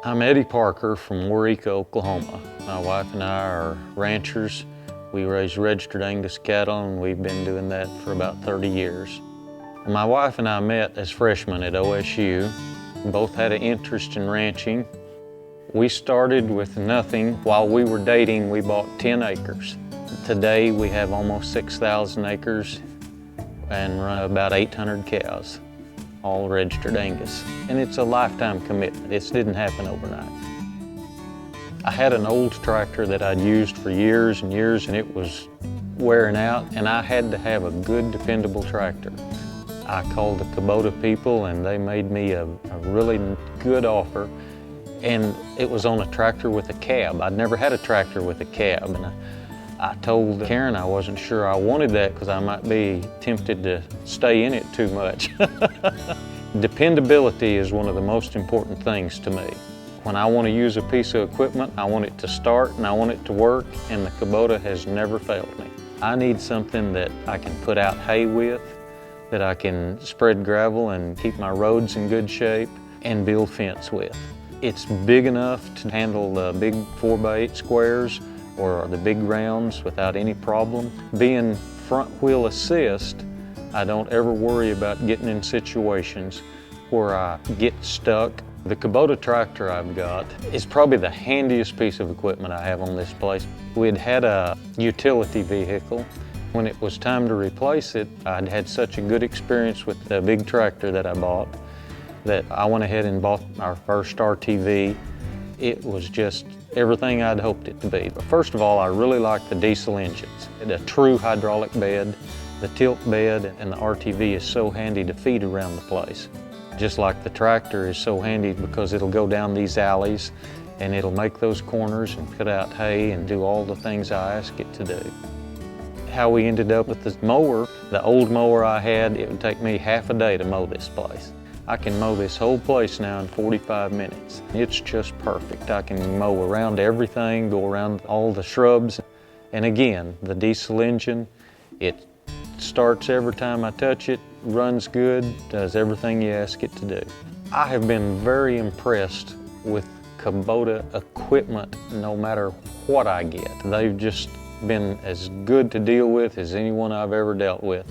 I'm Eddie Parker from Waurika, Oklahoma. My wife and I are ranchers. We raise registered Angus cattle, and we've been doing that for about 30 years. My wife and I met as freshmen at OSU. We both had an interest in ranching. We started with nothing. While we were dating, we bought 10 acres. Today we have almost 6,000 acres and run about 800 cows, all registered Angus. And it's a lifetime commitment. It didn't happen overnight. I had an old tractor that I'd used for years and years, and it was wearing out, and I had to have a good, dependable tractor. I called the Kubota people, and they made me a really good offer, and it was on a tractor with a cab. I'd never had a tractor with a cab, and I told Karen I wasn't sure I wanted that because I might be tempted to stay in it too much. Dependability is one of the most important things to me. When I want to use a piece of equipment, I want it to start and I want it to work, and the Kubota has never failed me. I need something that I can put out hay with, that I can spread gravel and keep my roads in good shape, and build fence with. It's big enough to handle the big 4x8 squares or the big rounds without any problem. Being front wheel assist, I don't ever worry about getting in situations where I get stuck. The Kubota tractor I've got is probably the handiest piece of equipment I have on this place. We'd had a utility vehicle. When it was time to replace it, I'd had such a good experience with the big tractor that I bought that I went ahead and bought our first RTV. It was just everything I'd hoped it to be. But first of all, I really like the diesel engines. A true hydraulic bed, the tilt bed, and the RTV is so handy to feed around the place. Just like the tractor is so handy because it'll go down these alleys and it'll make those corners and put out hay and do all the things I ask it to do. How we ended up with this mower, the old mower I had, it would take me half a day to mow this place. I can mow this whole place now in 45 minutes. It's just perfect. I can mow around everything, go around all the shrubs. And again, the diesel engine, it starts every time I touch it, runs good, does everything you ask it to do. I have been very impressed with Kubota equipment no matter what I get. They've just been as good to deal with as anyone I've ever dealt with.